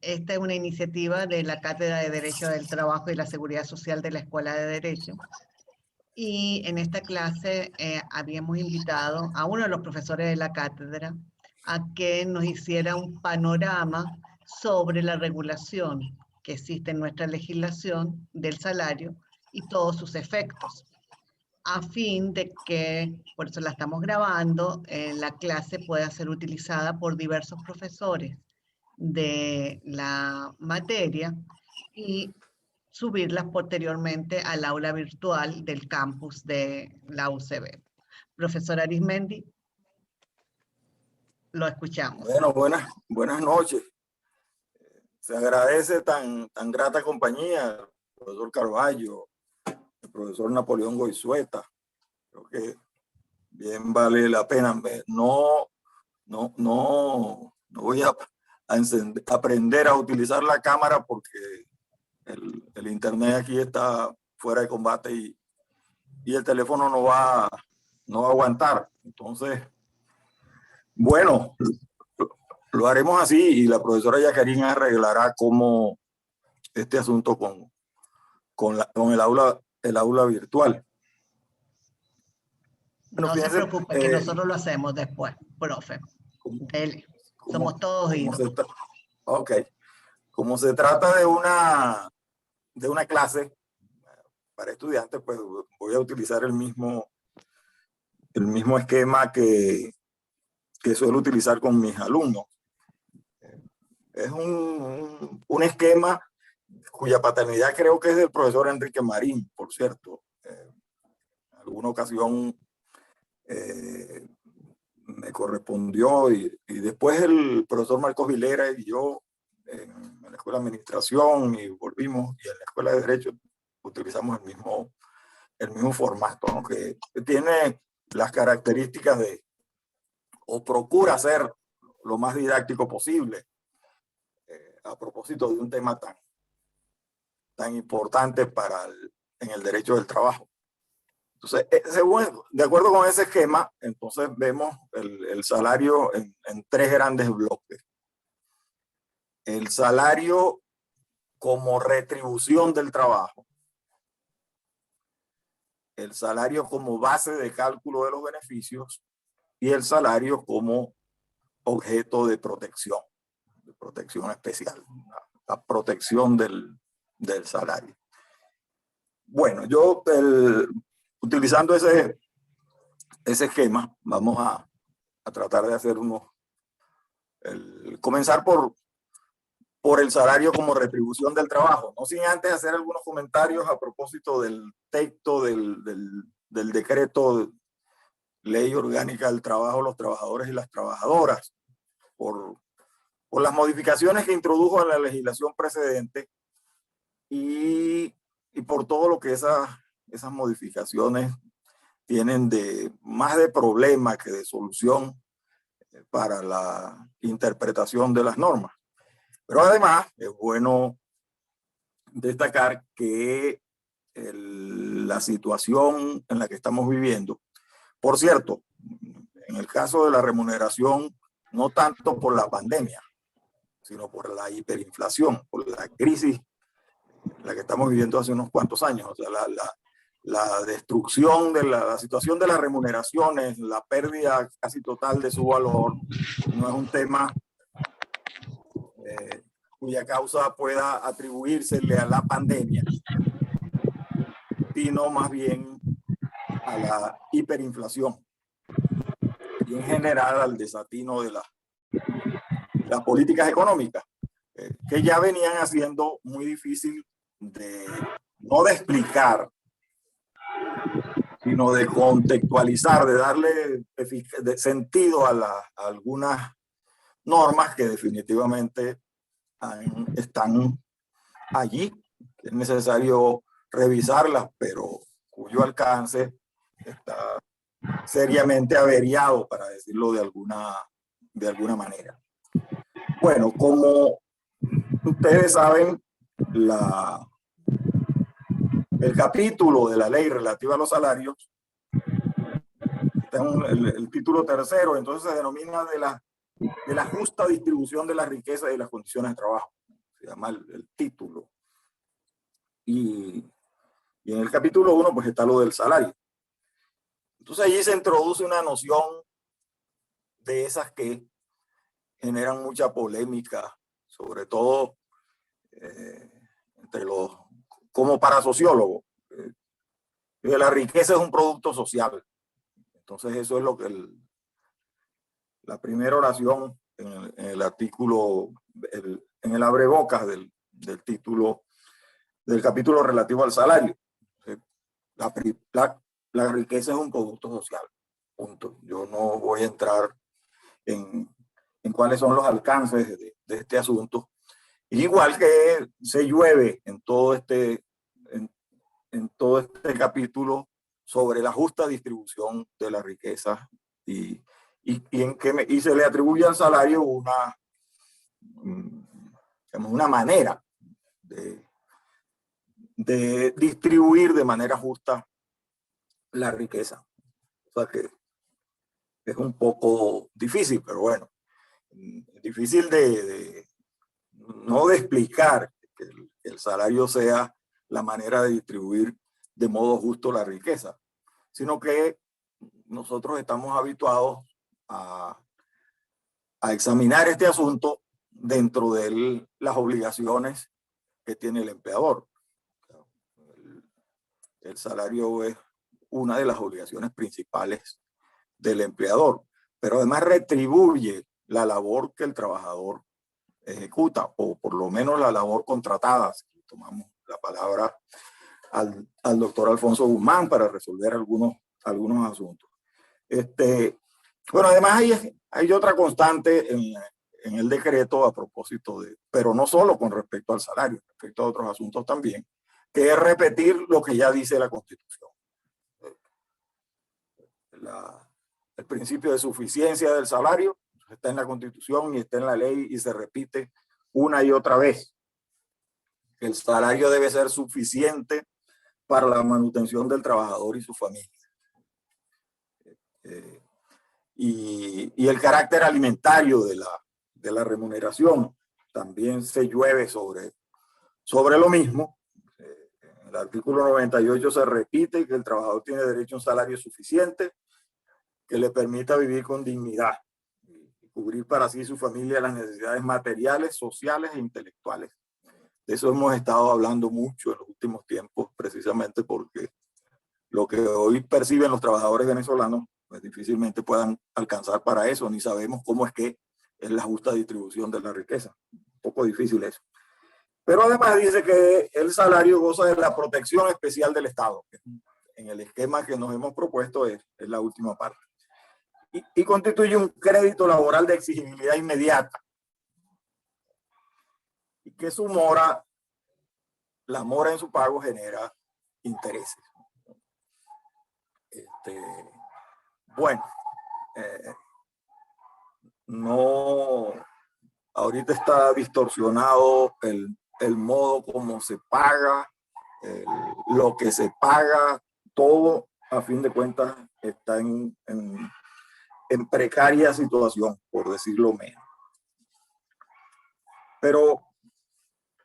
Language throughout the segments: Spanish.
Esta es una iniciativa de la Cátedra de Derecho del Trabajo y la Seguridad Social de la Escuela de Derecho. Y en esta clase habíamos invitado a uno de los profesores de la cátedra a que nos hiciera un panorama sobre la regulación que existe en nuestra legislación del salario y todos sus efectos, a fin de que, por eso la estamos grabando, la clase pueda ser utilizada por diversos profesores de la materia y subirlas posteriormente al aula virtual del campus de la UCB. Profesor Arismendi, lo escuchamos. Bueno, buenas noches. Se agradece tan grata compañía, el profesor Carballo, el profesor Napoleón Goizueta. Creo que bien vale la pena. No voy a aprender a utilizar la cámara porque el internet aquí está fuera de combate y el teléfono no va a aguantar. Entonces, bueno, lo haremos así y la profesora Yacarina arreglará cómo este asunto con el aula virtual. Bueno, no fíjense, se preocupe, que nosotros lo hacemos después, profe. Somos todos oídos. Ok. Como se trata de una clase para estudiantes, pues voy a utilizar el mismo esquema que suelo utilizar con mis alumnos. Es un esquema cuya paternidad creo que es del profesor Enrique Marín, por cierto. En alguna ocasión me correspondió y después el profesor Marcos Vilera y yo en la Escuela de Administración y volvimos, y en la Escuela de Derecho utilizamos el mismo formato, ¿no? Que tiene las características de, o procura ser lo más didáctico posible a propósito de un tema tan importante en el derecho del trabajo. Entonces, de acuerdo con ese esquema, entonces vemos el salario en tres grandes bloques. El salario como retribución del trabajo, el salario como base de cálculo de los beneficios y el salario como objeto de protección especial, la protección del salario. Bueno, yo utilizando ese esquema, vamos a tratar de hacer comenzar por el salario como retribución del trabajo, no sin antes hacer algunos comentarios a propósito del texto del decreto Ley Orgánica del Trabajo, los trabajadores y las trabajadoras, por las modificaciones que introdujo en la legislación precedente y por todo lo que esas modificaciones tienen más de problema que de solución para la interpretación de las normas. Pero además es bueno destacar que la situación en la que estamos viviendo, por cierto, en el caso de la remuneración, no tanto por la pandemia, sino por la hiperinflación, por la crisis en la que estamos viviendo hace unos cuantos años. O sea, la destrucción de la situación de las remuneraciones, la pérdida casi total de su valor, no es un tema cuya causa pueda atribuírsele a la pandemia, sino más bien a la hiperinflación y en general al desatino de las políticas económicas, que ya venían haciendo muy difícil no de explicar, sino de contextualizar, de darle sentido a algunas normas que definitivamente están allí. Es necesario revisarlas, pero cuyo alcance está seriamente averiado, para decirlo de alguna manera. Bueno, como ustedes saben, el capítulo de la ley relativa a los salarios, está el título tercero, entonces se denomina de las de la justa distribución de la riqueza y las condiciones de trabajo. Se llama el título. Y en el capítulo 1 pues está lo del salario. Entonces allí se introduce una noción de esas que generan mucha polémica, sobre todo entre los, como para sociólogos. La riqueza es un producto social. Entonces eso es lo que la primera oración en el artículo, en el abrebocas del título del capítulo relativo al salario. La riqueza es un producto social. Punto. Yo no voy a entrar en cuáles son los alcances de este asunto. Igual que se llueve en todo este capítulo sobre la justa distribución de la riqueza y se le atribuye al salario una manera de distribuir de manera justa la riqueza. O sea que es un poco difícil, pero bueno, difícil no de explicar que el salario sea la manera de distribuir de modo justo la riqueza, sino que nosotros estamos habituados a examinar este asunto dentro de las obligaciones que tiene el empleador. El salario es una de las obligaciones principales del empleador, pero además retribuye la labor que el trabajador ejecuta, o por lo menos la labor contratada, si tomamos la palabra al doctor Alfonso Guzmán para resolver algunos asuntos. Bueno, además hay otra constante en el decreto a propósito pero no solo con respecto al salario, respecto a otros asuntos también, que es repetir lo que ya dice la Constitución. El principio de suficiencia del salario está en la Constitución y está en la ley y se repite una y otra vez. El salario debe ser suficiente para la manutención del trabajador y su familia. Y el carácter alimentario de la remuneración también se llueve sobre lo mismo. En el artículo 98 se repite que el trabajador tiene derecho a un salario suficiente que le permita vivir con dignidad y cubrir para sí y su familia las necesidades materiales, sociales e intelectuales. De eso hemos estado hablando mucho en los últimos tiempos, precisamente porque lo que hoy perciben los trabajadores venezolanos pues difícilmente puedan alcanzar para eso, ni sabemos cómo es que es la justa distribución de la riqueza. Un poco difícil eso. Pero además dice que el salario goza de la protección especial del Estado, que en el esquema que nos hemos propuesto es la última parte. Y constituye un crédito laboral de exigibilidad inmediata. Y que la mora en su pago genera intereses. Bueno, no, ahorita está distorsionado el modo como se paga, lo que se paga, todo a fin de cuentas está en precaria situación, por decirlo menos. Pero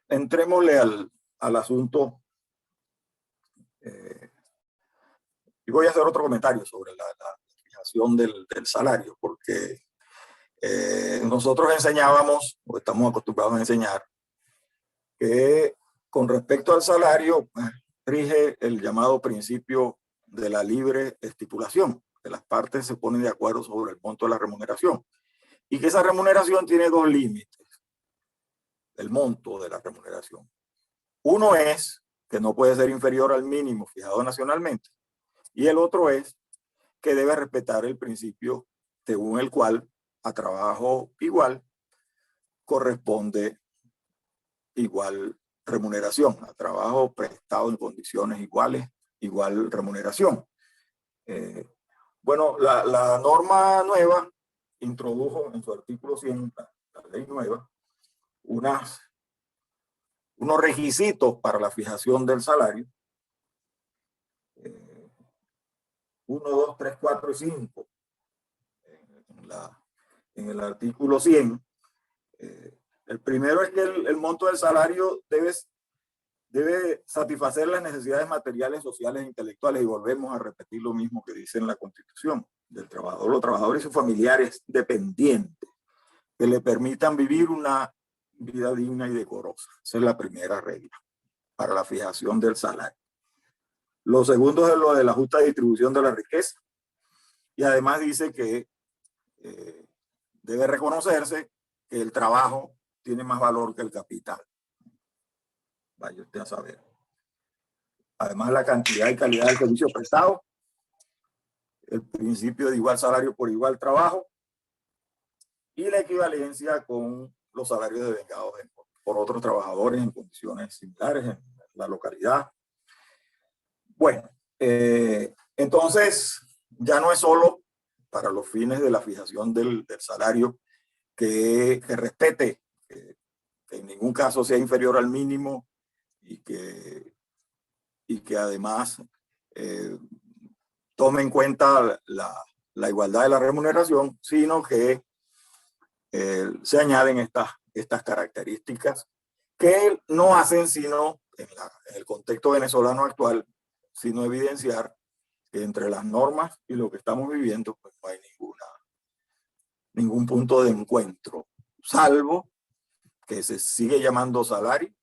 entrémosle al asunto. Y voy a hacer otro comentario sobre la fijación del salario, porque nosotros enseñábamos, o estamos acostumbrados a enseñar, que con respecto al salario rige el llamado principio de la libre estipulación, que las partes se ponen de acuerdo sobre el monto de la remuneración, y que esa remuneración tiene dos límites, el monto de la remuneración. Uno es que no puede ser inferior al mínimo fijado nacionalmente, y el otro es que debe respetar el principio según el cual a trabajo igual corresponde igual remuneración, a trabajo prestado en condiciones iguales, igual remuneración. Bueno, la norma nueva introdujo en su artículo 100, la ley nueva, unos requisitos para la fijación del salario. 1, 2, 3, 4 y 5 en en el artículo 100. El primero es que el monto del salario debe satisfacer las necesidades materiales, sociales e intelectuales, y volvemos a repetir lo mismo que dice en la Constitución, del trabajador o trabajadores y sus familiares dependientes, que le permitan vivir una vida digna y decorosa. Esa es la primera regla para la fijación del salario. Lo segundo es lo de la justa distribución de la riqueza, y además dice que debe reconocerse que el trabajo tiene más valor que el capital. Vaya usted a saber. Además, la cantidad y calidad del servicio prestado, el principio de igual salario por igual trabajo y la equivalencia con los salarios devengados por otros trabajadores en condiciones similares en la localidad. Bueno, entonces ya no es solo para los fines de la fijación del salario que respete, que en ningún caso sea inferior al mínimo y que además tome en cuenta la igualdad de la remuneración, sino que se añaden estas características que no hacen sino, en el contexto venezolano actual, sino evidenciar que entre las normas y lo que estamos viviendo, pues no hay ningún punto de encuentro, salvo que se sigue llamando salario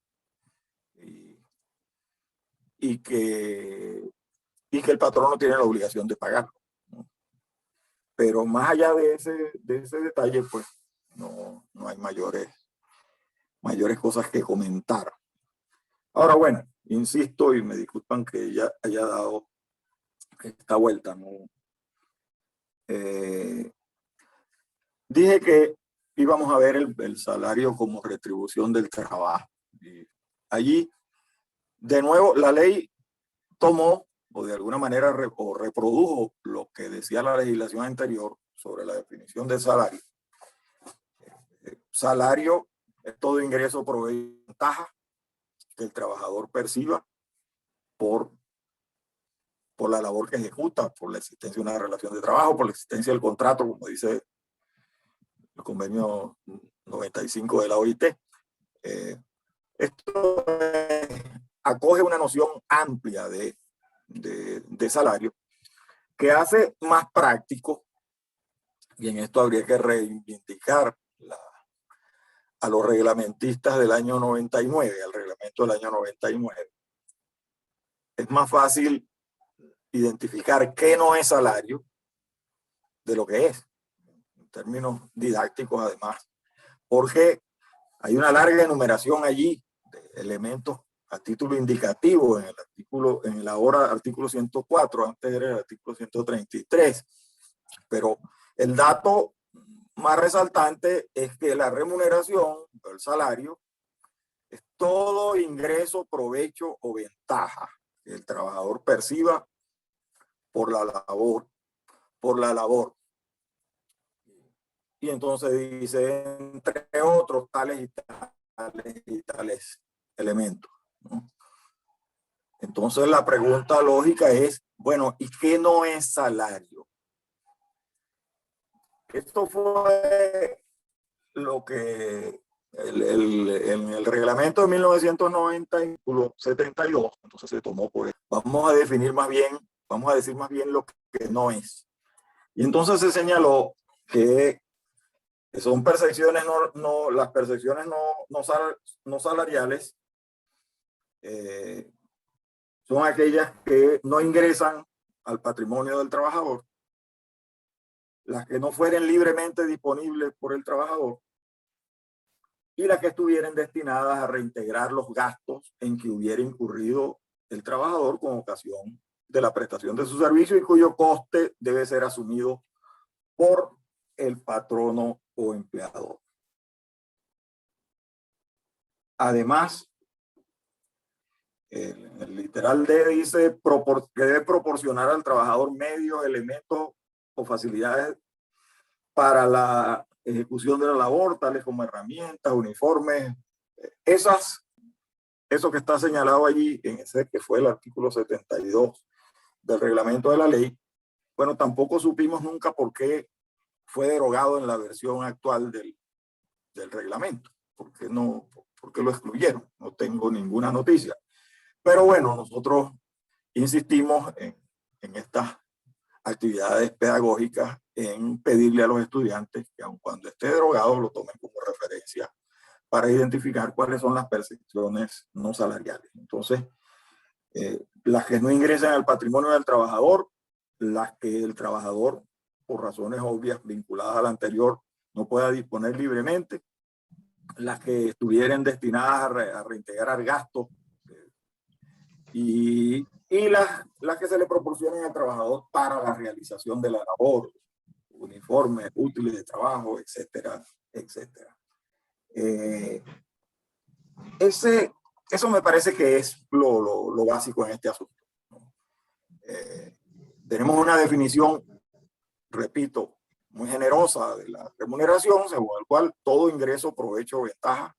y que el patrón no tiene la obligación de pagarlo, ¿no? Pero más allá de ese detalle, pues no hay mayores cosas que comentar. Ahora, bueno, insisto y me disculpan que ya haya dado esta vuelta, ¿no? Dije que íbamos a ver el salario como retribución del trabajo. Y allí, de nuevo, la ley tomó o de alguna manera reprodujo lo que decía la legislación anterior sobre la definición de salario. Salario es todo ingreso, provecho y ventaja que el trabajador perciba por la labor que ejecuta, por la existencia de una relación de trabajo, por la existencia del contrato, como dice el convenio 95 de la OIT. Esto acoge una noción amplia de salario que hace más práctico, y en esto habría que reivindicar a los reglamentistas del año 99, al reglamento del año 99. Es más fácil identificar qué no es salario de lo que es, en términos didácticos además, porque hay una larga enumeración allí de elementos a título indicativo en el ahora artículo 104, antes era el artículo 133, pero el dato más resaltante es que la remuneración, el salario, es todo ingreso, provecho o ventaja que el trabajador perciba por la labor. Y entonces dice, entre otros, tales y tales elementos, ¿no? Entonces la pregunta lógica es, bueno, ¿y qué no es salario? Esto fue lo que en el reglamento de 1990, artículo 72, entonces se tomó por eso. Vamos a decir más bien lo que no es. Y entonces se señaló que son percepciones las percepciones no salariales, son aquellas que no ingresan al patrimonio del trabajador, las que no fueren libremente disponibles por el trabajador y las que estuvieran destinadas a reintegrar los gastos en que hubiera incurrido el trabajador con ocasión de la prestación de su servicio y cuyo coste debe ser asumido por el patrono o empleador. Además, el literal D dice que debe proporcionar al trabajador medios, elementos o facilidades para la ejecución de la labor, tales como herramientas, uniformes, eso que está señalado allí en ese que fue el artículo 72 del reglamento de la ley. Bueno, tampoco supimos nunca por qué fue derogado en la versión actual del reglamento. ¿Por qué lo excluyeron? No tengo ninguna noticia. Pero bueno, nosotros insistimos en estas actividades pedagógicas, en pedirle a los estudiantes que aun cuando esté derogado lo tomen como referencia para identificar cuáles son las percepciones no salariales. Entonces, las que no ingresan al patrimonio del trabajador, las que el trabajador, por razones obvias vinculadas al anterior, no pueda disponer libremente, las que estuvieran destinadas a reintegrar gastos y las que se le proporcionen al trabajador para la realización de la labor, uniformes, útiles de trabajo, etcétera, etcétera. Eso me parece que es lo básico en este asunto, ¿no? Tenemos una definición, repito, muy generosa de la remuneración, según el cual todo ingreso, provecho o ventaja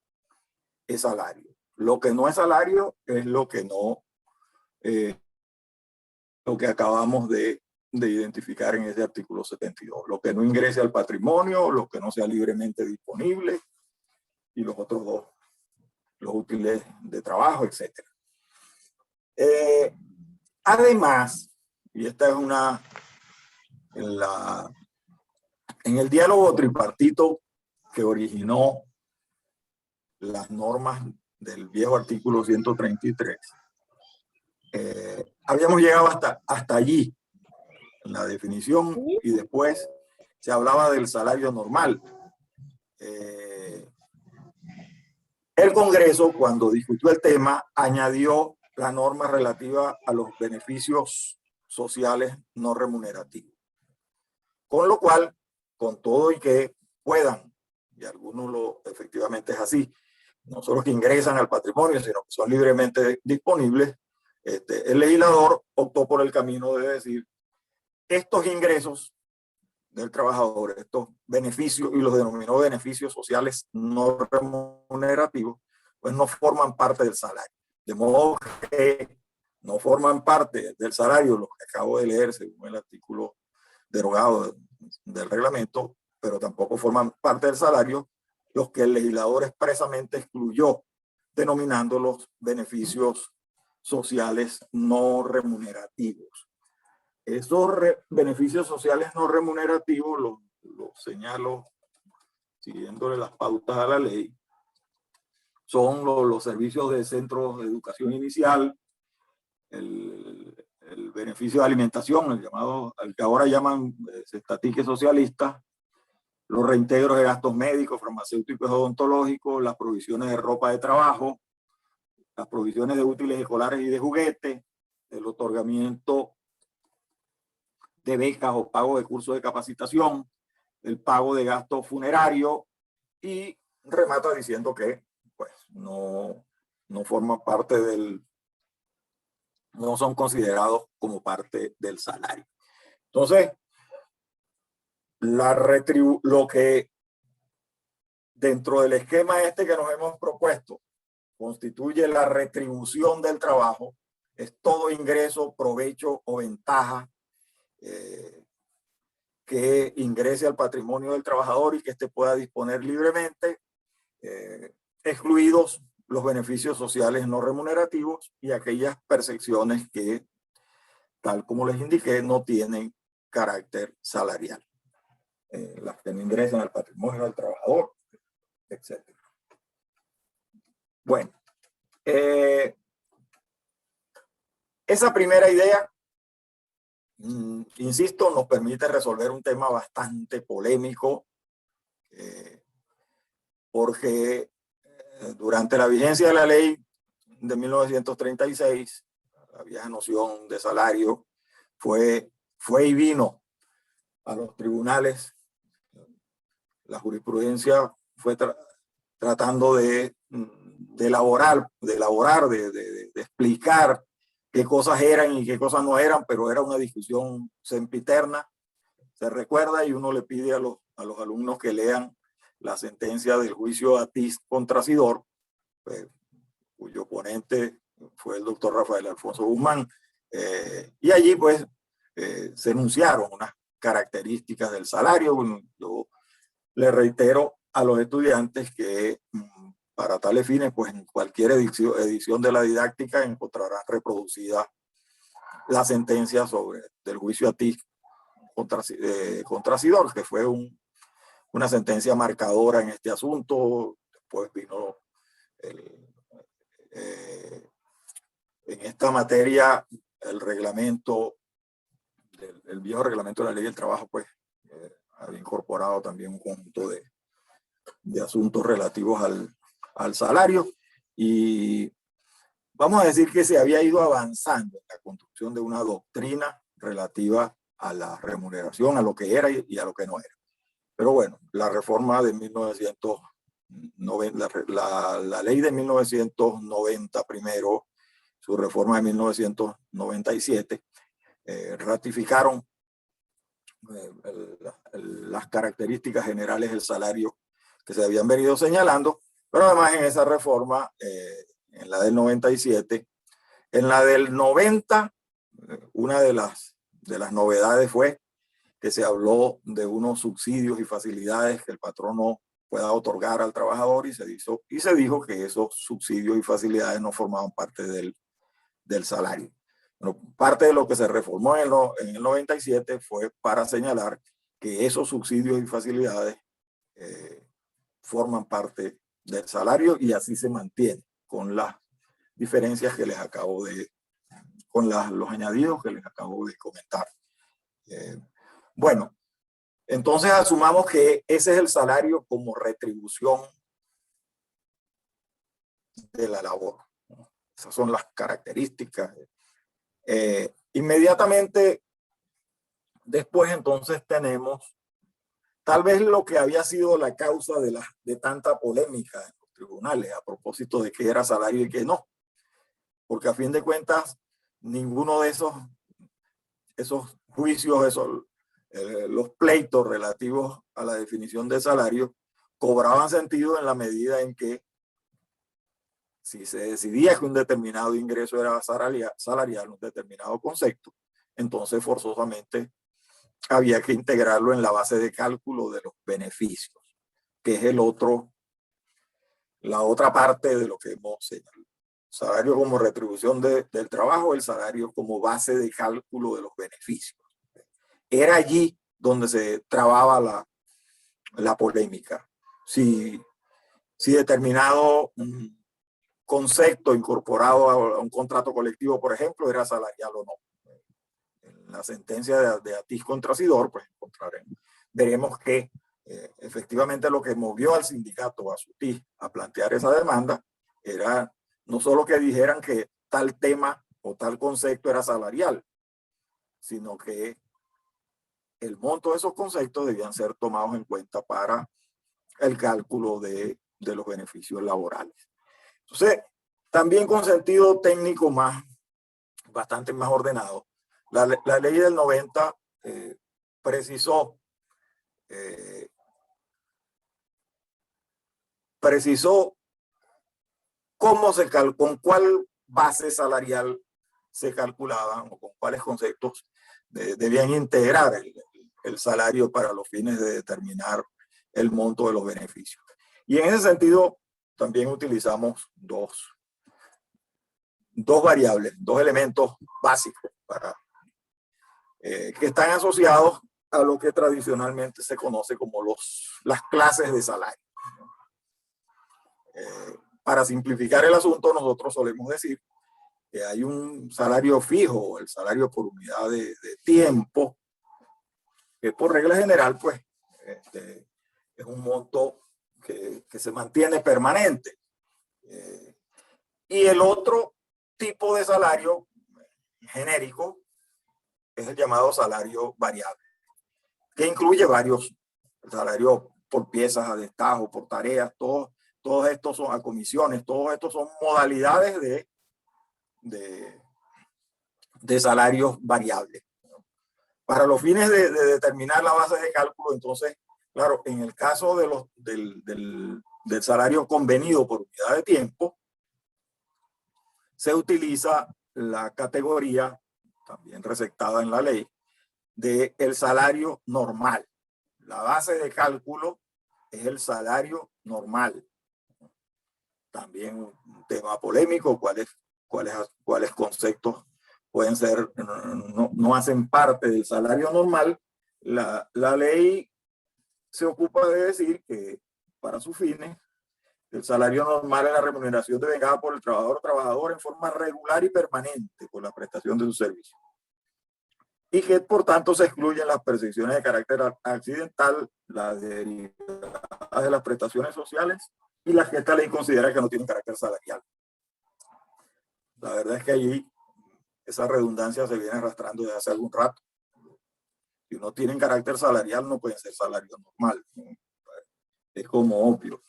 es salario. Lo que no es salario es lo que acabamos de identificar en ese artículo 72. Lo que no ingrese al patrimonio, lo que no sea libremente disponible y los otros dos, los útiles de trabajo, etc. Además, y esta es en el diálogo tripartito que originó las normas del viejo artículo 133, habíamos llegado hasta allí, en la definición, y después se hablaba del salario normal. El Congreso, cuando discutió el tema, añadió la norma relativa a los beneficios sociales no remunerativos. Con lo cual, con todo y que puedan, y algunos efectivamente es así, no solo que ingresan al patrimonio, sino que son libremente disponibles, el legislador optó por el camino de decir, estos ingresos del trabajador, estos beneficios, y los denominó beneficios sociales no remunerativos, pues no forman parte del salario. De modo que no forman parte del salario, lo que acabo de leer según el artículo derogado del reglamento, pero tampoco forman parte del salario los que el legislador expresamente excluyó, denominándolos beneficios sociales no remunerativos. Esos beneficios sociales no remunerativos, los señalo siguiéndole las pautas a la ley, son los servicios de centros de educación inicial, el beneficio de alimentación, el que ahora llaman estatique socialista, los reintegros de gastos médicos, farmacéuticos y odontológicos, las provisiones de ropa de trabajo, las provisiones de útiles escolares y de juguetes, el otorgamiento de becas o pago de cursos de capacitación, el pago de gastos funerarios, y remata diciendo que pues, no forman parte no son considerados como parte del salario. Entonces, lo que dentro del esquema que nos hemos propuesto constituye la retribución del trabajo es todo ingreso, provecho o ventaja que ingrese al patrimonio del trabajador y que éste pueda disponer libremente, excluidos los beneficios sociales no remunerativos y aquellas percepciones que, tal como les indiqué, no tienen carácter salarial. Las que no ingresan al patrimonio del trabajador, etc. Bueno, esa primera idea, insisto, nos permite resolver un tema bastante polémico, porque durante la vigencia de la ley de 1936, la vieja noción de salario fue y vino a los tribunales. La jurisprudencia fue tratando de elaborar, de explicar qué cosas eran y qué cosas no eran, pero era una discusión sempiterna, se recuerda, y uno le pide a los alumnos que lean la sentencia del juicio Atiz contra Sidor, cuyo ponente fue el doctor Rafael Alfonso Guzmán, y allí pues se enunciaron unas características del salario. Bueno, yo le reitero a los estudiantes que para tales fines, pues en cualquier edición de la didáctica encontrarán reproducida la sentencia del juicio Atiz contra Sidor, que fue una sentencia marcadora en este asunto. Después vino en esta materia el reglamento, el viejo reglamento de la ley del trabajo, pues había incorporado también un conjunto de asuntos relativos al salario, y vamos a decir que se había ido avanzando en la construcción de una doctrina relativa a la remuneración, a lo que era y a lo que no era. Pero bueno, la reforma de 1990, la ley de 1990 primero, su reforma de 1997, ratificaron las características generales del salario que se habían venido señalando, pero además en esa reforma, en la del 97, en la del 90, una de las novedades fue que se habló de unos subsidios y facilidades que el patrono pueda otorgar al trabajador, y se dijo que esos subsidios y facilidades no formaban parte del salario. Bueno, parte de lo que se reformó en el 97 fue para señalar que esos subsidios y facilidades forman parte del salario, y así se mantiene, con las diferencias que les acabo con los añadidos que les acabo de comentar. Bueno, entonces asumamos que ese es el salario como retribución de la labor. Esas son las características. Inmediatamente después entonces tenemos tal vez lo que había sido la causa de tanta polémica en los tribunales a propósito de qué era salario y qué no. Porque a fin de cuentas, ninguno de esos juicios, los pleitos relativos a la definición de salario cobraban sentido en la medida en que si se decidía que un determinado ingreso era salarial, un determinado concepto, entonces forzosamente había que integrarlo en la base de cálculo de los beneficios, que es la otra parte de lo que hemos señalado. Salario como retribución del trabajo, el salario como base de cálculo de los beneficios. Era allí donde se trababa la polémica. Si determinado concepto incorporado a un contrato colectivo, por ejemplo, era salarial o no. En la sentencia de Atiz contra Sidor, pues veremos que efectivamente lo que movió al sindicato, a SUTIS, a plantear esa demanda era no solo que dijeran que tal tema o tal concepto era salarial, sino que el monto de esos conceptos debían ser tomados en cuenta para el cálculo de los beneficios laborales. Entonces, también con sentido técnico bastante más ordenado, la ley del 90 precisó con cuál base salarial se calculaban o con cuáles conceptos debían integrar el salario para los fines de determinar el monto de los beneficios. Y en ese sentido también utilizamos dos variables, dos elementos básicos que están asociados a lo que tradicionalmente se conoce como las clases de salario. Para simplificar el asunto, nosotros solemos decir que hay un salario fijo, el salario por unidad de tiempo, que por regla general, pues, es un monto que se mantiene permanente. Y el otro tipo de salario genérico es el llamado salario variable, que incluye varios salarios por piezas a destajo, por tareas, todos estos son a comisiones, todos estos son modalidades de salarios variables. Para los fines de determinar la base de cálculo, entonces, claro, en el caso del salario convenido por unidad de tiempo, se utiliza la categoría, también receptada en la ley, del salario normal. La base de cálculo es el salario normal. También un tema polémico, cuáles conceptos pueden ser, no hacen parte del salario normal. La ley se ocupa de decir que para sus fines, el salario normal es la remuneración devengada por el trabajador o trabajadora en forma regular y permanente por la prestación de su servicio. Y que por tanto se excluyen las percepciones de carácter accidental, las derivadas de las prestaciones sociales y las que esta ley considera que no tienen carácter salarial. La verdad es que allí esa redundancia se viene arrastrando desde hace algún rato. Si no tienen carácter salarial, no pueden ser salario normal. Es como obvio.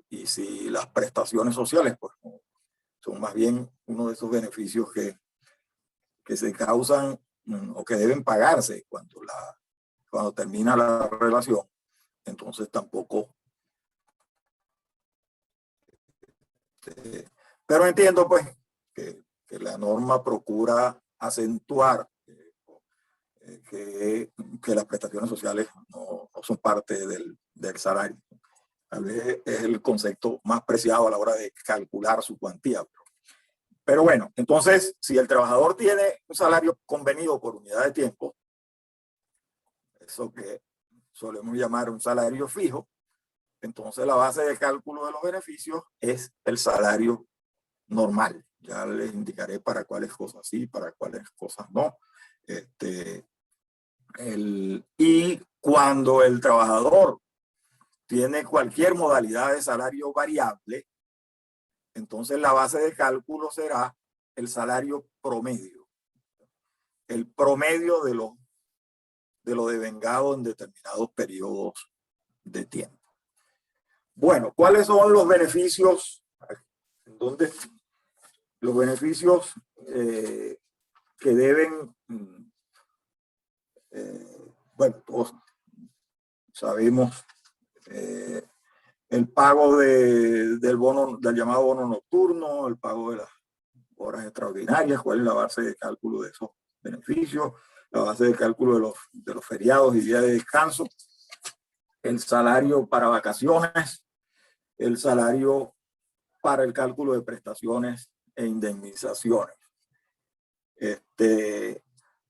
Y si las prestaciones sociales, pues son más bien uno de esos beneficios que se causan o que deben pagarse cuando termina la relación, entonces tampoco. Pero entiendo pues que la norma procura acentuar que las prestaciones sociales no son parte del salario. Tal vez es el concepto más preciado a la hora de calcular su cuantía. Pero bueno, entonces, si el trabajador tiene un salario convenido por unidad de tiempo, eso que solemos llamar un salario fijo, entonces la base de cálculo de los beneficios es el salario normal. Ya les indicaré para cuáles cosas sí, para cuáles cosas no. Y cuando el trabajador tiene cualquier modalidad de salario variable, entonces la base de cálculo será el salario promedio. El promedio de lo devengado en determinados periodos de tiempo. Bueno, ¿cuáles son los beneficios? ¿Dónde? Los beneficios que deben, bueno, todos sabemos el pago del bono, del llamado bono nocturno, el pago de las horas extraordinarias, cuál es la base de cálculo de esos beneficios, la base de cálculo de los feriados y días de descanso, el salario para vacaciones, el salario para el cálculo de prestaciones e indemnizaciones.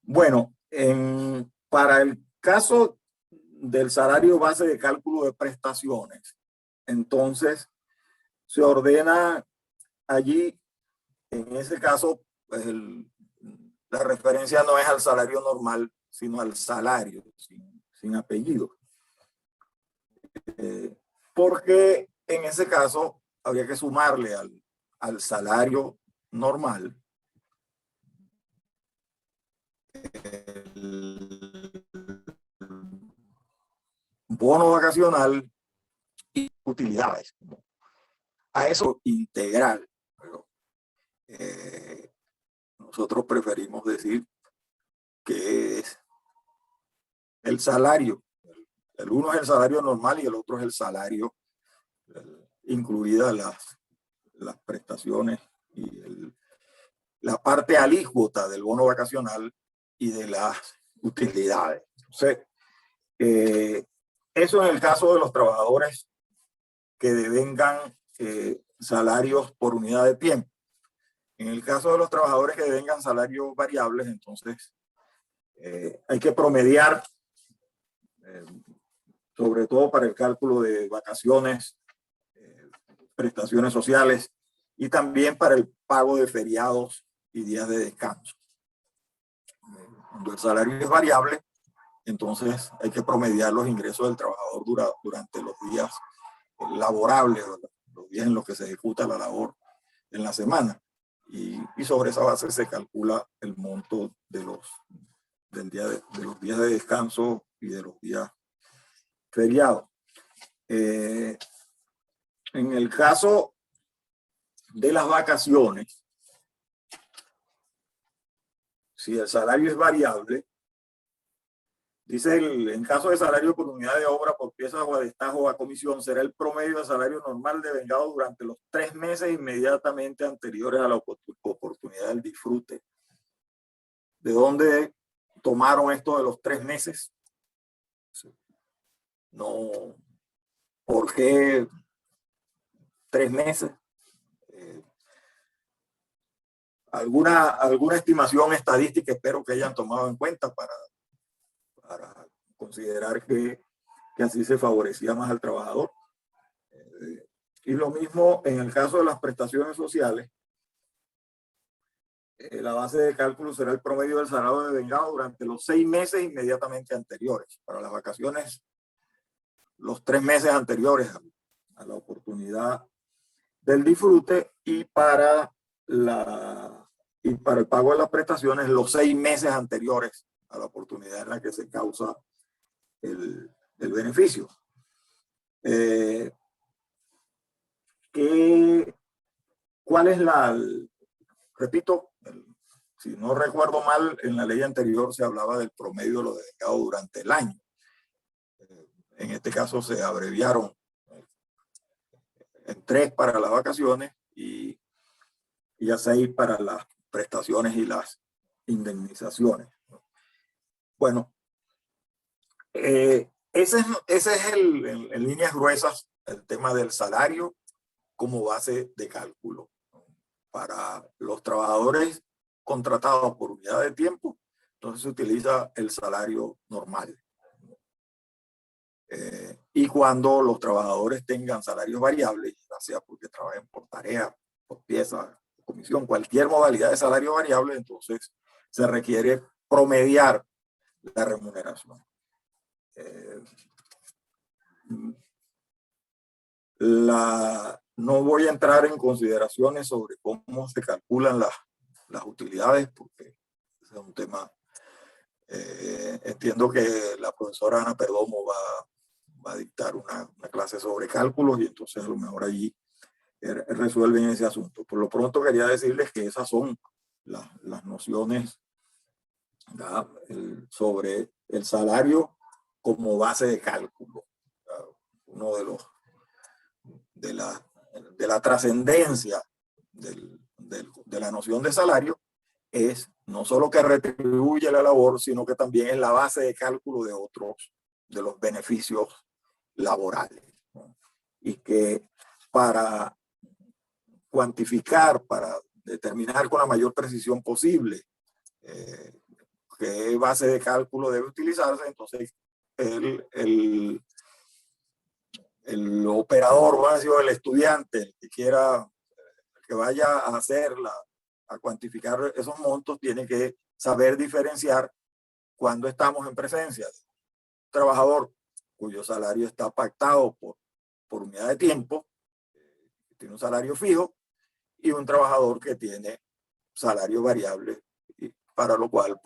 Bueno, para el caso del salario base de cálculo de prestaciones, entonces se ordena allí, en ese caso, pues la referencia no es al salario normal, sino al salario, sin apellido. Porque en ese caso habría que sumarle al salario normal el bono vacacional y utilidades. A eso integral. Pero, nosotros preferimos decir que es el salario. El uno es el salario normal y el otro es el salario, incluidas las prestaciones y la parte alícuota del bono vacacional y de las utilidades. Entonces, eso en el caso de los trabajadores que devengan salarios por unidad de tiempo. En el caso de los trabajadores que devengan salarios variables, entonces hay que promediar, sobre todo para el cálculo de vacaciones, prestaciones sociales y también para el pago de feriados y días de descanso. Cuando el salario es variable, entonces hay que promediar los ingresos del trabajador durante los días laborables, los días en los que se ejecuta la labor en la semana. Y sobre esa base se calcula el monto de los días de descanso y de los días feriados. En el caso de las vacaciones, si el salario es variable, dice en caso de salario por unidad de obra, por piezas o a destajo o a comisión, será el promedio de salario normal devengado durante los 3 meses inmediatamente anteriores a la oportunidad del disfrute ¿De dónde tomaron esto de los 3 meses? No, ¿por qué 3 meses? Alguna estimación estadística espero que hayan tomado en cuenta para considerar que así se favorecía más al trabajador. Y lo mismo en el caso de las prestaciones sociales. La base de cálculo será el promedio del salario devengado durante los 6 meses inmediatamente anteriores. Para las vacaciones, los 3 meses anteriores a la oportunidad del disfrute, y para el pago de las prestaciones, los 6 meses anteriores a la oportunidad en la que se causa el beneficio. ¿Cuál es repito, si no recuerdo mal, en la ley anterior se hablaba del promedio de lo devengado durante el año. En este caso se abreviaron en 3 para las vacaciones y a 6 para las prestaciones y las indemnizaciones. Bueno, ese es en líneas gruesas el tema del salario como base de cálculo. Para los trabajadores contratados por unidad de tiempo, entonces se utiliza el salario normal. Y cuando los trabajadores tengan salarios variables, ya sea porque trabajen por tarea, por pieza, comisión, cualquier modalidad de salario variable, entonces se requiere promediar la remuneración. No voy a entrar en consideraciones sobre cómo se calculan las utilidades, porque ese es un tema. Entiendo que la profesora Ana Perdomo va a dictar una clase sobre cálculos, y entonces a lo mejor allí resuelven ese asunto. Por lo pronto quería decirles que esas son las nociones sobre el salario como base de cálculo. Uno de la trascendencia de la noción de salario es no solo que retribuye la labor, sino que también es la base de cálculo de los beneficios laborales, ¿no? Y que para cuantificar, para determinar con la mayor precisión posible qué base de cálculo debe utilizarse, entonces el operador, o el estudiante, el que vaya a a cuantificar esos montos, tiene que saber diferenciar cuando estamos en presencia de un trabajador cuyo salario está pactado por unidad de tiempo, tiene un salario fijo, y un trabajador que tiene salario variable, para lo cual,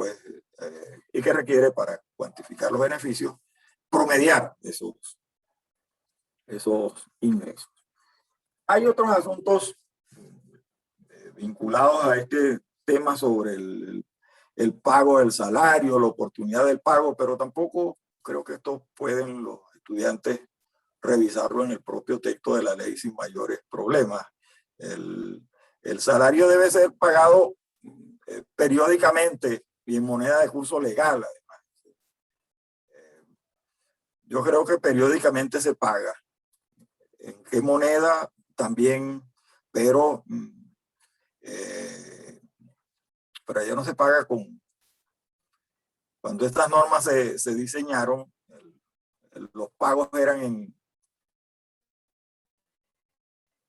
y que requiere, para cuantificar los beneficios, promediar esos ingresos. Hay otros asuntos vinculados a este tema sobre el pago del salario, la oportunidad del pago, pero tampoco creo que esto pueden los estudiantes revisarlo en el propio texto de la ley sin mayores problemas. El salario debe ser pagado periódicamente y en moneda de curso legal, además. Yo creo que periódicamente se paga. ¿En qué moneda? También, pero allá no se paga cuando estas normas se diseñaron, los pagos eran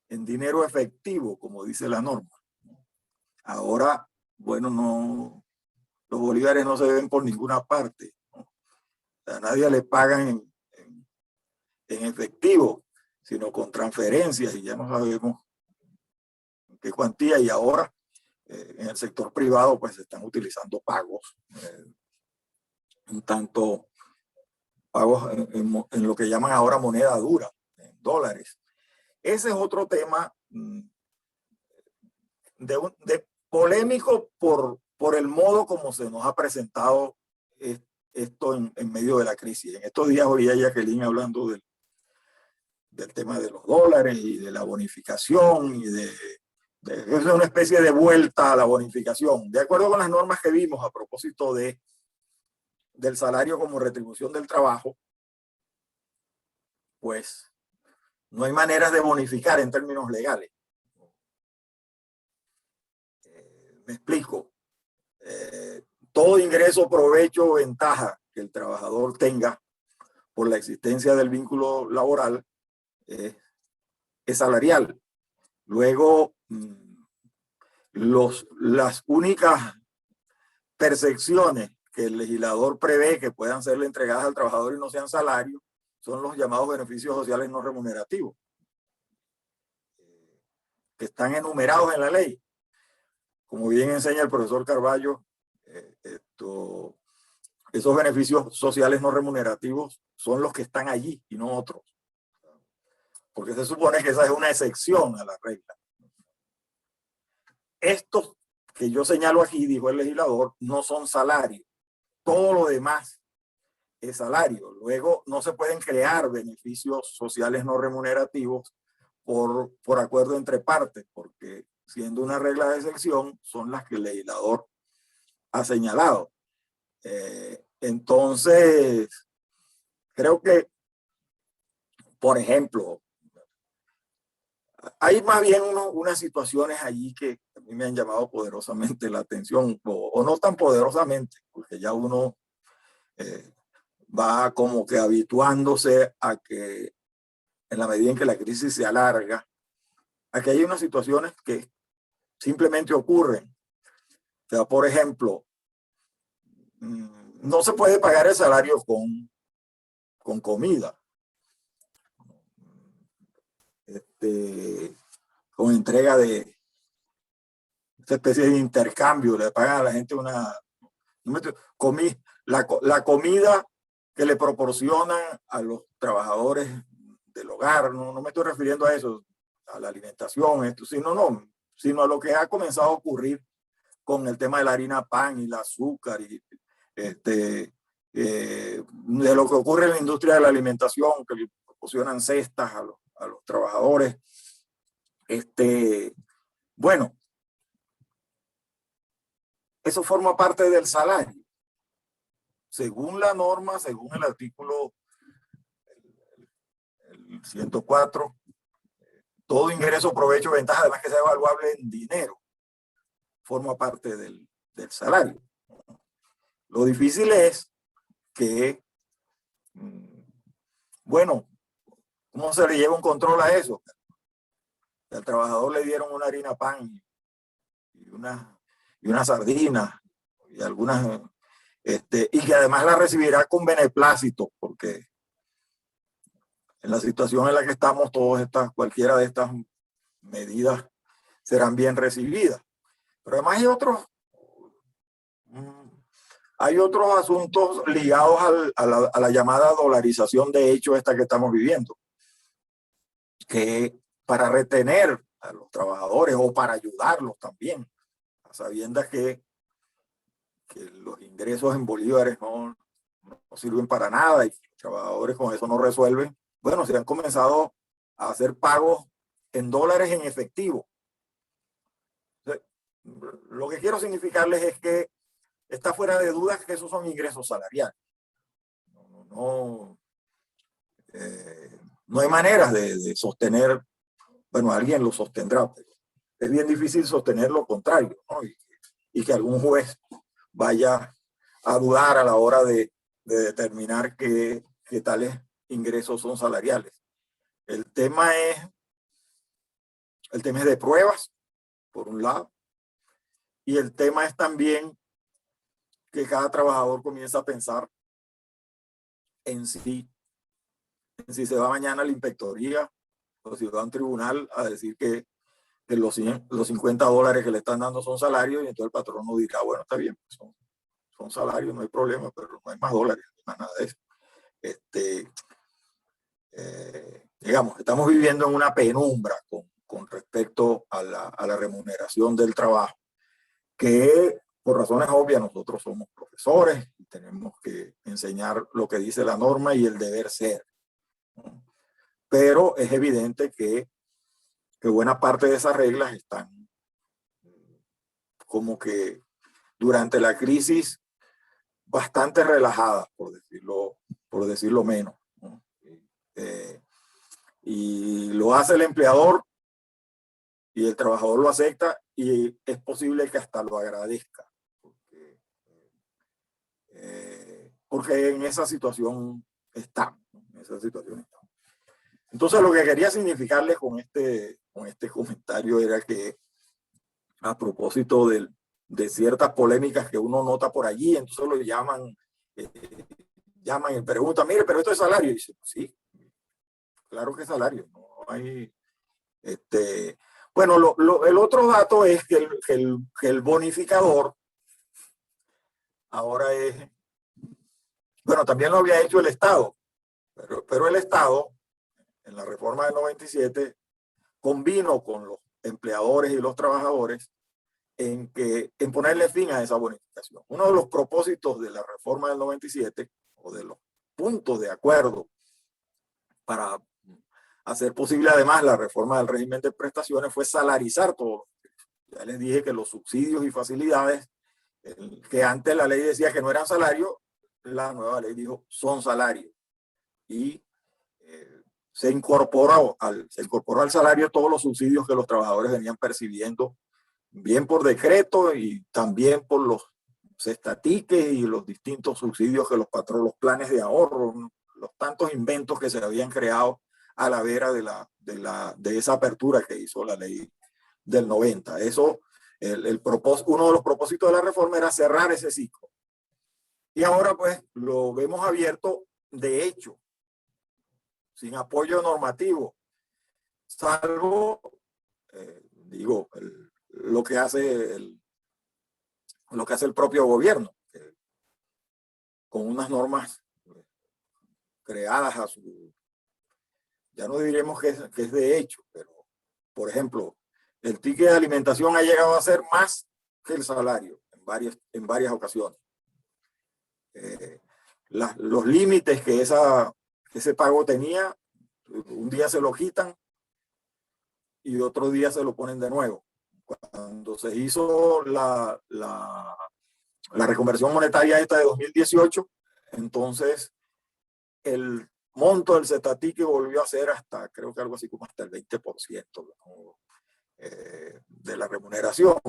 en dinero efectivo, como dice la norma. Ahora, bueno, los bolívares no se ven por ninguna parte, ¿no? A nadie le pagan en efectivo, sino con transferencias, y ya no sabemos qué cuantía. Y ahora en el sector privado pues se están utilizando pagos, un tanto pagos en lo que llaman ahora moneda dura, en dólares. Ese es otro tema de polémico por el modo como se nos ha presentado esto en medio de la crisis. En estos días oía a Jacqueline hablando del tema de los dólares y de la bonificación y Es una especie de vuelta a la bonificación. De acuerdo con las normas que vimos a propósito del salario como retribución del trabajo, pues no hay maneras de bonificar en términos legales. Me explico. Todo ingreso, provecho o ventaja que el trabajador tenga por la existencia del vínculo laboral es salarial. Luego, las únicas percepciones que el legislador prevé que puedan serle entregadas al trabajador y no sean salarios son los llamados beneficios sociales no remunerativos, que están enumerados en la ley. Como bien enseña el profesor Carballo, esos beneficios sociales no remunerativos son los que están allí y no otros. Porque se supone que esa es una excepción a la regla. Estos que yo señalo aquí, dijo el legislador, no son salarios. Todo lo demás es salario. Luego no se pueden crear beneficios sociales no remunerativos por acuerdo entre partes, porque siendo una regla de excepción, son las que el legislador ha señalado. Entonces, creo que, por ejemplo, hay más bien unas situaciones allí que a mí me han llamado poderosamente la atención, o no tan poderosamente, porque ya uno va como que habituándose a que en la medida en que la crisis se alarga, a que hay unas situaciones que simplemente ocurren. O sea, por ejemplo, no se puede pagar el salario con comida. Con entrega de esta especie de intercambio, le pagan a la gente la comida que le proporcionan a los trabajadores del hogar, no me estoy refiriendo a eso, a la alimentación, sino a lo que ha comenzado a ocurrir con el tema de la harina pan y el azúcar y de lo que ocurre en la industria de la alimentación, que le proporcionan cestas a los trabajadores. Bueno, eso forma parte del salario. Según la norma, según el artículo 104, todo ingreso, provecho, ventaja, además que sea evaluable en dinero, forma parte del salario. Lo difícil es que, bueno, ¿cómo se le lleva un control a eso? Al trabajador le dieron una harina pan y una sardina y algunas, y que además la recibirá con beneplácito, porque en la situación en la que estamos, cualquiera de estas medidas serán bien recibidas. Pero además hay otros asuntos ligados a la llamada dolarización de hecho esta que estamos viviendo, que para retener a los trabajadores o para ayudarlos también, a sabiendas que los ingresos en bolívares no sirven para nada y los trabajadores con eso no resuelven, bueno, se han comenzado a hacer pagos en dólares en efectivo. Lo que quiero significarles es que está fuera de dudas que esos son ingresos salariales. No hay maneras de sostener, bueno, alguien lo sostendrá, pero es bien difícil sostener lo contrario, ¿no? Y que algún juez vaya a dudar a la hora de determinar que tales ingresos son salariales. El tema es de pruebas, por un lado, y el tema es también que cada trabajador comienza a pensar en si se va mañana a la inspectoría o si va a un tribunal a decir que los $50 que le están dando son salarios, y entonces el patrón no dirá, bueno, está bien, son salarios, no hay problema, pero no hay más dólares, no hay más nada de eso. Digamos, estamos viviendo en una penumbra con respecto a la remuneración del trabajo, que por razones obvias nosotros somos profesores y tenemos que enseñar lo que dice la norma y el deber ser, ¿no? Pero es evidente que buena parte de esas reglas están como que durante la crisis bastante relajadas, por decirlo menos, ¿no? Y lo hace el empleador y el trabajador lo acepta y es posible que hasta lo agradezca, porque en esa situación está, ¿no? En esa situación está. Entonces lo que quería significarles con este comentario era que a propósito de ciertas polémicas que uno nota por allí, entonces lo llaman y preguntan, mire, pero esto es salario. Y dice, sí, claro que es salario. No hay, bueno, el otro dato es que el bonificador ahora es, bueno, también lo había hecho el Estado, pero el Estado, en la reforma del 97, convino con los empleadores y los trabajadores en ponerle fin a esa bonificación. Uno de los propósitos de la reforma del 97, o de los puntos de acuerdo para hacer posible además la reforma del régimen de prestaciones, fue salarizar todo. Ya les dije que los subsidios y facilidades, que antes la ley decía que no eran salarios, la nueva ley dijo son salarios. Y se incorporó al salario todos los subsidios que los trabajadores venían percibiendo, bien por decreto y también por los cestatiques y los distintos subsidios que los patronos, los planes de ahorro, los tantos inventos que se habían creado a la vera de esa apertura que hizo la ley del 90. Eso, uno de los propósitos de la reforma era cerrar ese ciclo. Y ahora pues lo vemos abierto de hecho, sin apoyo normativo, salvo, lo que hace el propio gobierno, con unas normas creadas a su, ya no diremos que es de hecho, pero por ejemplo, el ticket de alimentación ha llegado a ser más que el salario en varias ocasiones. Los límites que ese pago tenía, un día se lo quitan y otro día se lo ponen de nuevo. Cuando se hizo la reconversión monetaria esta de 2018, entonces el monto del cestatique volvió a ser hasta, creo que algo así como hasta el 20%, ¿no? De la remuneración.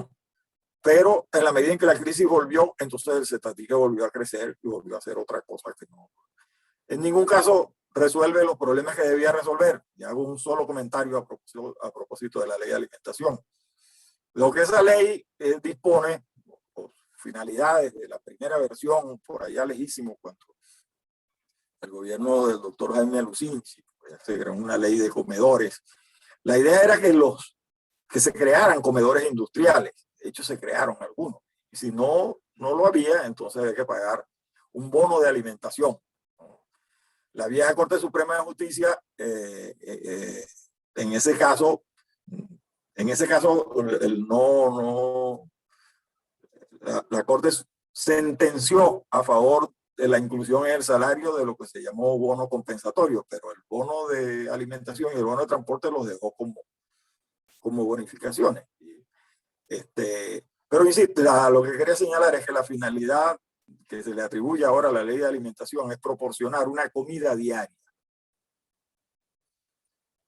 Pero en la medida en que la crisis volvió, entonces el cestatique volvió a crecer y volvió a hacer otra cosa que no. En ningún caso resuelve los problemas que debía resolver. Y hago un solo comentario a propósito de la ley de alimentación. Lo que esa ley dispone, finalidades de la primera versión, por allá lejísimo, cuando el gobierno del doctor Jaime Alucín se creó una ley de comedores. La idea era que se crearan comedores industriales. De hecho, se crearon algunos. Y si no lo había, entonces había que pagar un bono de alimentación. La vieja Corte Suprema de Justicia, en ese caso, la Corte sentenció a favor de la inclusión en el salario de lo que se llamó bono compensatorio, pero el bono de alimentación y el bono de transporte los dejó como bonificaciones. Pero insisto, lo que quería señalar es que la finalidad que se le atribuye ahora a la ley de alimentación es proporcionar una comida diaria.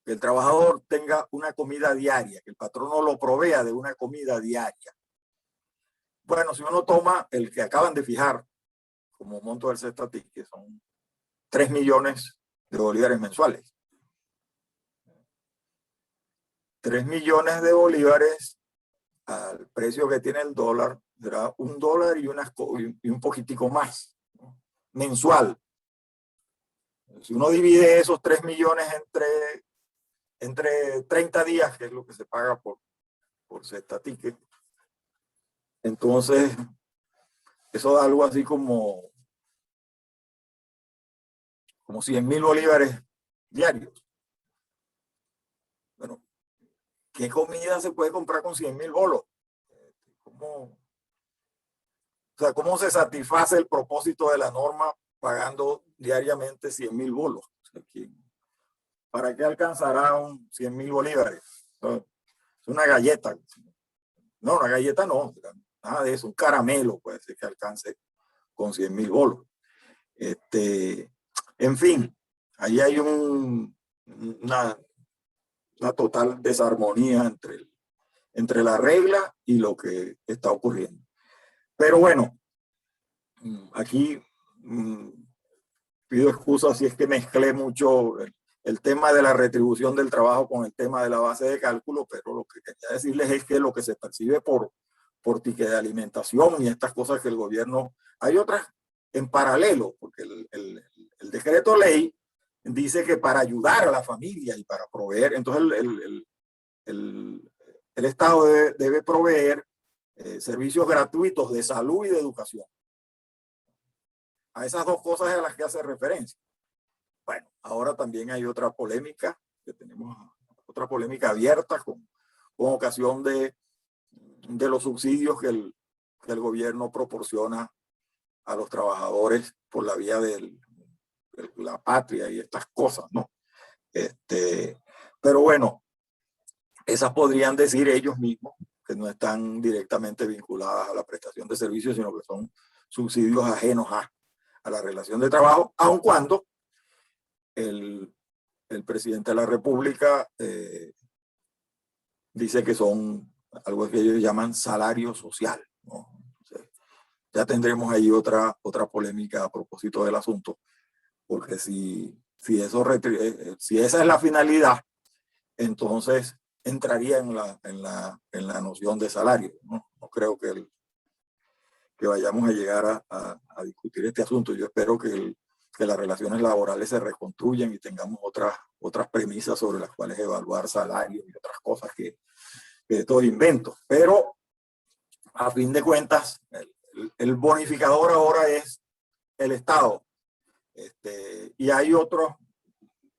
Que el trabajador tenga una comida diaria, que el patrono lo provea de una comida diaria. Bueno, si uno toma el que acaban de fijar como monto del cestatique, que son 3 millones de bolívares mensuales. 3 millones de bolívares al precio que tiene el dólar, será $1 y un poquitico más, ¿no? Mensual. Si uno divide esos 3 millones entre 30 días, que es lo que se paga por cestatique, entonces eso da algo así como 100.000 bolívares diarios. Bueno, ¿qué comida se puede comprar con 100.000 bolos? ¿Cómo se satisface el propósito de la norma pagando diariamente 100.000 bolos? ¿Para qué alcanzará 100.000 bolívares? Es una galleta. No, una galleta no. nada de eso, un caramelo puede ser que alcance con 100.000 bolos. En fin, ahí hay una total desarmonía entre la regla y lo que está ocurriendo. Pero bueno, aquí pido excusas si es que mezclé mucho el tema de la retribución del trabajo con el tema de la base de cálculo, pero lo que quería decirles es que lo que se percibe por ticket de alimentación y estas cosas que el gobierno, hay otras en paralelo, porque el decreto ley dice que para ayudar a la familia y para proveer, entonces el Estado debe proveer servicios gratuitos de salud y de educación. A esas dos cosas es a las que hace referencia. Bueno, ahora también hay otra polémica, que tenemos otra polémica abierta con ocasión de los subsidios que el gobierno proporciona a los trabajadores por la vía de la patria y estas cosas, ¿no? Pero bueno, esas podrían decir ellos mismos que no están directamente vinculadas a la prestación de servicios, sino que son subsidios ajenos a la relación de trabajo, aun cuando el presidente de la República dice que son algo que ellos llaman salario social, ¿no? Entonces, ya tendremos ahí otra polémica a propósito del asunto, porque si esa es la finalidad, entonces entraría en la noción de salario, ¿no? No creo que vayamos a llegar a discutir este asunto. Yo espero que las relaciones laborales se reconstruyan y tengamos otras premisas sobre las cuales evaluar salarios y otras cosas que estos inventos. Pero a fin de cuentas, el bonificador ahora es el Estado. Y hay otros,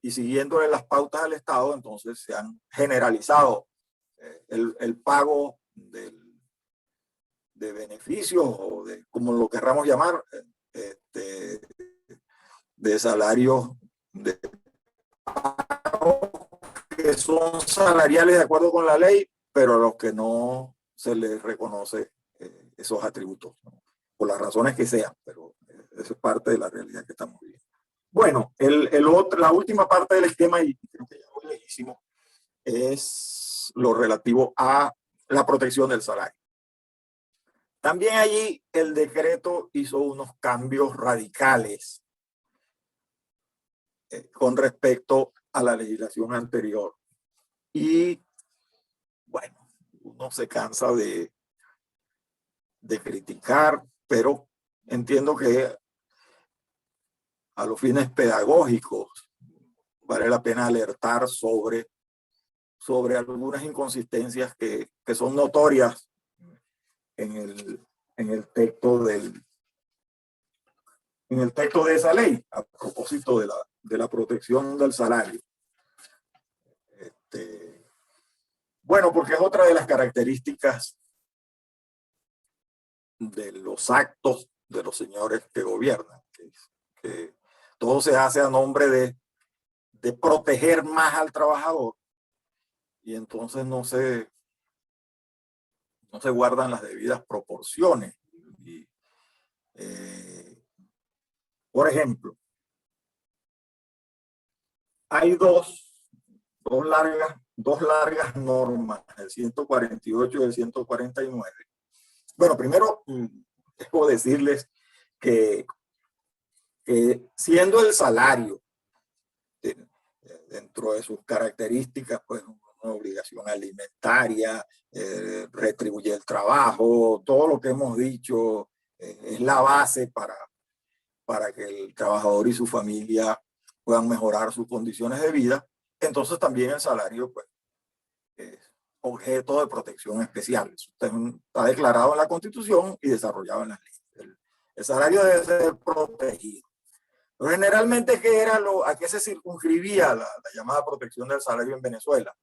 y siguiéndole las pautas del Estado, entonces se han generalizado el pago de beneficios o de, como lo querramos llamar, de salarios de pago que son salariales de acuerdo con la ley, pero a los que no se les reconoce esos atributos, ¿no? Por las razones que sean, pero eso es parte de la realidad que estamos viviendo. Bueno, la última parte del esquema, y creo que ya voy lejísimo, es lo relativo a la protección del salario. También allí el decreto hizo unos cambios radicales con respecto a la legislación anterior. Y bueno, uno se cansa de criticar, pero entiendo que a los fines pedagógicos vale la pena alertar sobre algunas inconsistencias que son notorias en el texto de esa ley a propósito de la protección del salario. Bueno, porque es otra de las características de los actos de los señores que gobiernan, que todo se hace a nombre de proteger más al trabajador, y entonces no se guardan las debidas proporciones. Por ejemplo, hay dos largas normas, el 148 y el 149. Bueno, primero debo decirles que siendo el salario dentro de sus características, pues una obligación alimentaria, retribuye el trabajo, todo lo que hemos dicho es la base para que el trabajador y su familia puedan mejorar sus condiciones de vida. Entonces también el salario pues, es objeto de protección especial. Eso está declarado en la Constitución y desarrollado en las leyes. El salario debe ser protegido. Pero generalmente, ¿a qué se circunscribía la llamada protección del salario en Venezuela?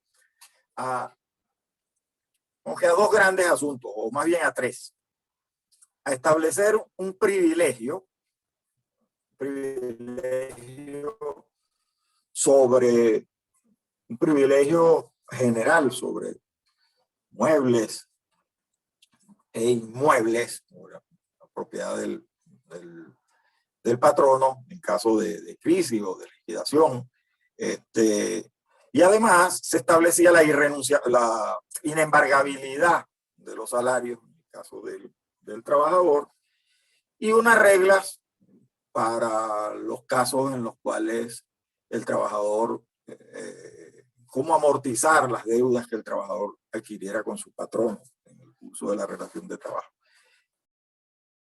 Aunque a dos grandes asuntos, o más bien a tres. A establecer un privilegio un privilegio general sobre muebles, e inmuebles, la propiedad del patrono en caso de crisis o de liquidación. Y además se establecía la inembargabilidad de los salarios en el caso del trabajador y unas reglas para los casos en los cuales el trabajador, cómo amortizar las deudas que el trabajador adquiriera con su patrono en el curso de la relación de trabajo.